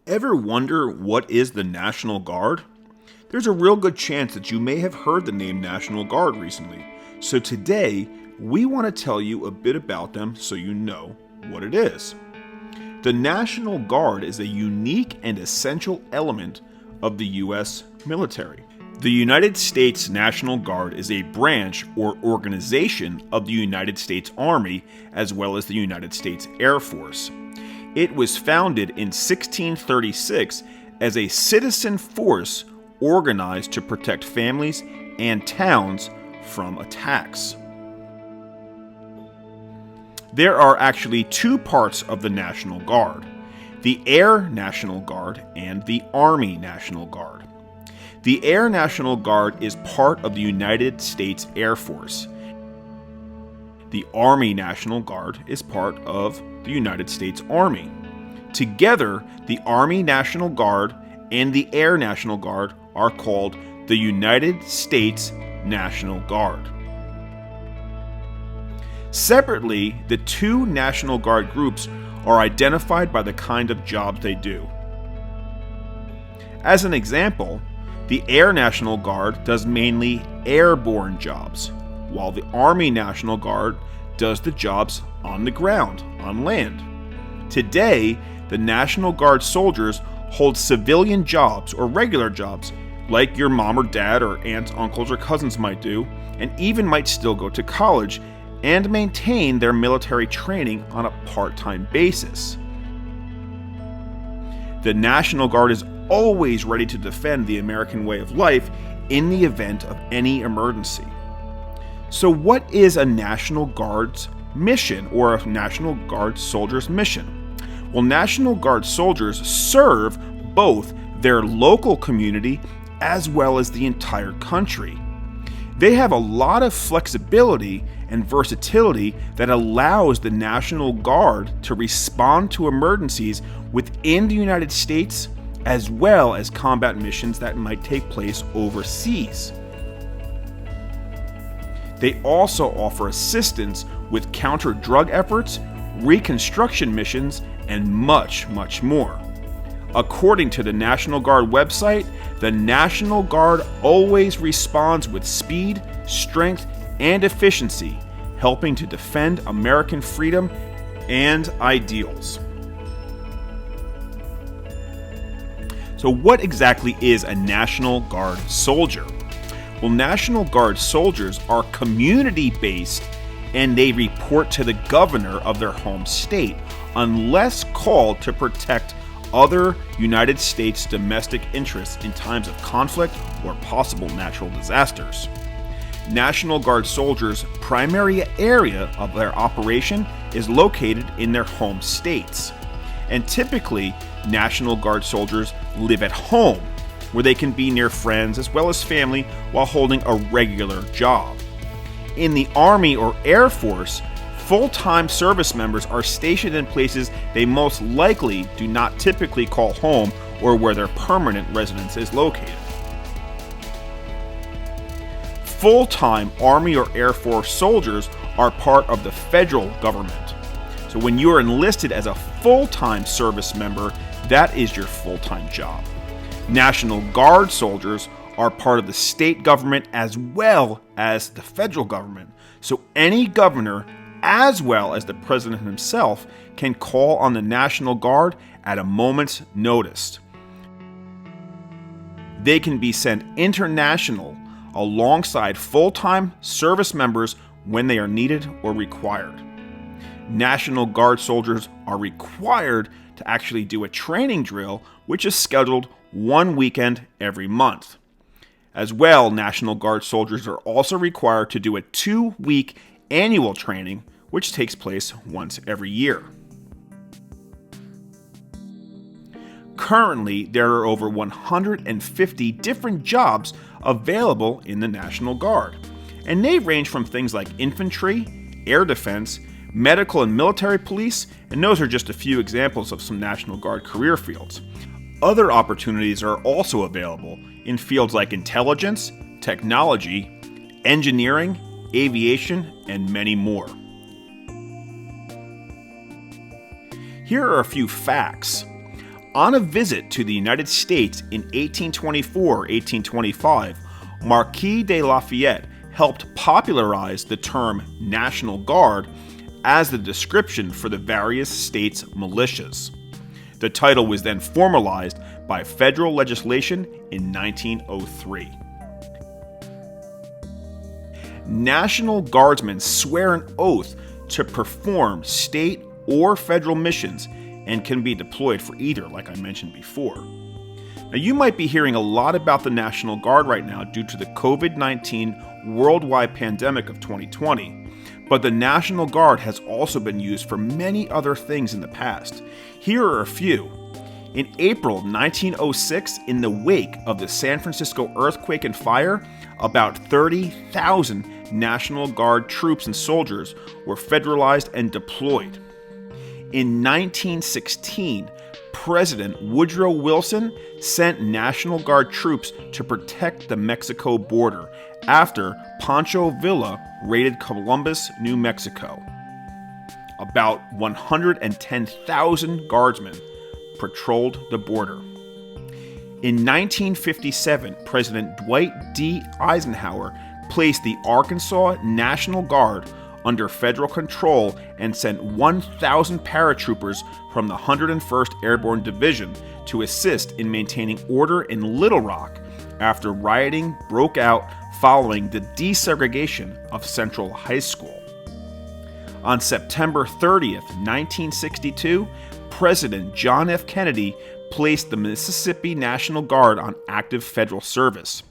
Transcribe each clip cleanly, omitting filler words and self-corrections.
Ever wonder what is the National Guard? There's a real good chance that you may have heard the name National Guard recently. So today, we want to tell you a bit about them so you know what it is. The National Guard is a unique and essential element of the U.S. military. The United States National Guard is a branch or organization of the United States Army as well as the United States Air Force. It was founded in 1636 as a citizen force organized to protect families and towns from attacks. There are actually two parts of the National Guard: the Air National Guard and the Army National Guard. The Air National Guard is part of the United States Air Force. The Army National Guard is part of the United States Army. Together, the Army National Guard and the Air National Guard are called the United States National Guard. Separately, the two National Guard groups are identified by the kind of jobs they do. As an example, the Air National Guard does mainly airborne jobs, while the Army National Guard does the jobs on the ground, on land. Today, the National Guard soldiers hold civilian jobs or regular jobs, like your mom or dad or aunts, uncles, or cousins might do, and even might still go to college and maintain their military training on a part-time basis. The National Guard is always ready to defend the American way of life in the event of any emergency. So what is a National Guard's mission, or a National Guard soldier's mission? Well, National Guard soldiers serve both their local community as well as the entire country. They have a lot of flexibility and versatility that allows the National Guard to respond to emergencies within the United States as well as combat missions that might take place overseas. They also offer assistance with counter-drug efforts, reconstruction missions, and much, much more. According to the National Guard website, the National Guard always responds with speed, strength, and efficiency, helping to defend American freedom and ideals. So what exactly is a National Guard soldier? Well, National Guard soldiers are community-based and they report to the governor of their home state unless called to protect other United States domestic interests in times of conflict or possible natural disasters. National Guard soldiers' primary area of their operation is located in their home states. And typically, National Guard soldiers live at home, where they can be near friends as well as family while holding a regular job. In the Army or Air Force, full-time service members are stationed in places they most likely do not typically call home or where their permanent residence is located. Full-time Army or Air Force soldiers are part of the federal government. So when you are enlisted as a full-time service member, that is your full-time job. National Guard soldiers are part of the state government as well as the federal government. So any governor, as well as the president himself, can call on the National Guard at a moment's notice. They can be sent international alongside full-time service members when they are needed or required. National Guard soldiers are required to actually do a training drill, which is scheduled one weekend every month. As well, National Guard soldiers are also required to do a 2-week annual training, which takes place once every year. Currently, there are over 150 different jobs available in the National Guard, and they range from things like infantry, air defense, medical and military police, and those are just a few examples of some National Guard career fields. Other opportunities are also available in fields like intelligence, technology, engineering, aviation, and many more. Here are a few facts. On a visit to the United States in 1824-1825, Marquis de Lafayette helped popularize the term National Guard as the description for the various states' militias. The title was then formalized by federal legislation in 1903. National Guardsmen swear an oath to perform state or federal missions and can be deployed for either, like I mentioned before. Now, you might be hearing a lot about the National Guard right now due to the COVID-19 worldwide pandemic of 2020, but the National Guard has also been used for many other things in the past. Here are a few. In April 1906, in the wake of the San Francisco earthquake and fire, about 30,000 National Guard troops and soldiers were federalized and deployed. In 1916, President Woodrow Wilson sent National Guard troops to protect the Mexico border after Pancho Villa raided Columbus, New Mexico. About 110,000 guardsmen patrolled the border. In 1957, President Dwight D. Eisenhower placed the Arkansas National Guard under federal control and sent 1,000 paratroopers from the 101st Airborne Division to assist in maintaining order in Little Rock after rioting broke out following the desegregation of Central High School. On September 30th, 1962, President John F. Kennedy placed the Mississippi National Guard on active federal service.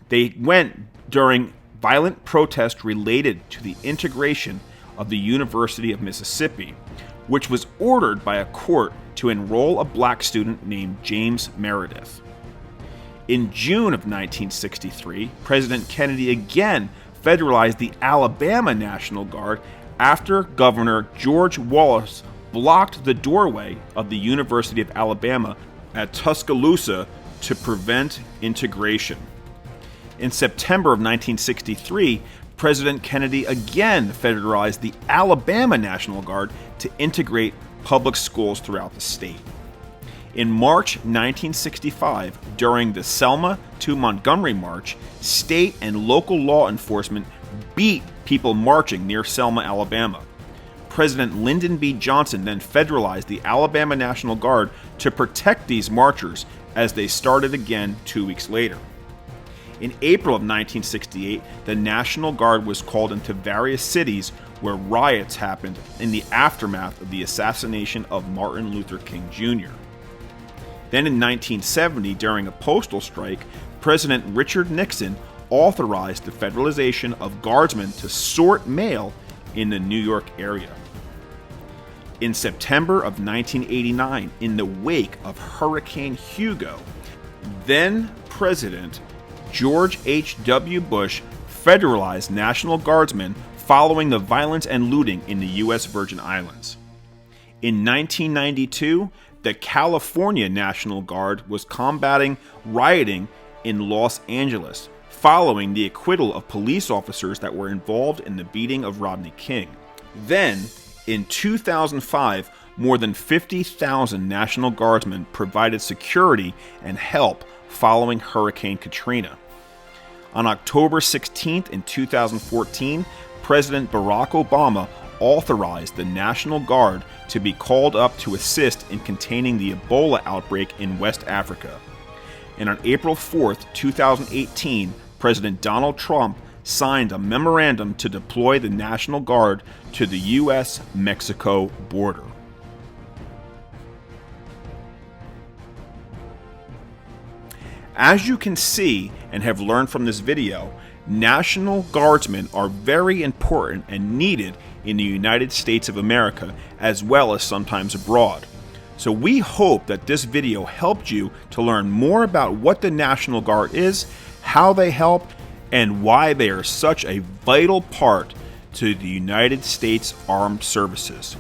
They went during violent protest related to the integration of the University of Mississippi, which was ordered by a court to enroll a black student named James Meredith. In June of 1963, President Kennedy again federalized the Alabama National Guard after Governor George Wallace blocked the doorway of the University of Alabama at Tuscaloosa to prevent integration. In September of 1963, President Kennedy again federalized the Alabama National Guard to integrate public schools throughout the state. In March 1965, during the Selma to Montgomery March, state and local law enforcement beat people marching near Selma, Alabama. President Lyndon B. Johnson then federalized the Alabama National Guard to protect these marchers as they started again 2 weeks later. In April of 1968, the National Guard was called into various cities where riots happened in the aftermath of the assassination of Martin Luther King Jr. Then in 1970, during a postal strike, President Richard Nixon authorized the federalization of guardsmen to sort mail in the New York area. In September of 1989, in the wake of Hurricane Hugo, then President George H.W. Bush federalized National Guardsmen following the violence and looting in the U.S. Virgin Islands. In 1992, the California National Guard was combating rioting in Los Angeles following the acquittal of police officers that were involved in the beating of Rodney King. Then, in 2005, more than 50,000 National Guardsmen provided security and help following Hurricane Katrina. On October 16th in 2014, President Barack Obama authorized the National Guard to be called up to assist in containing the Ebola outbreak in West Africa. And on April 4th, 2018, President Donald Trump signed a memorandum to deploy the National Guard to the U.S.-Mexico border. As you can see and have learned from this video, National Guardsmen are very important and needed in the United States of America as well as sometimes abroad. So we hope that this video helped you to learn more about what the National Guard is, how they help, and why they are such a vital part to the United States Armed Services.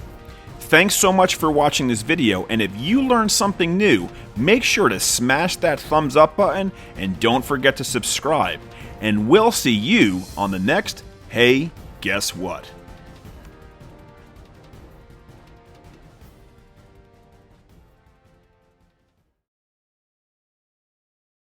Thanks so much for watching this video, and if you learned something new, make sure to smash that thumbs up button and don't forget to subscribe. And we'll see you on the next Hey, Guess What?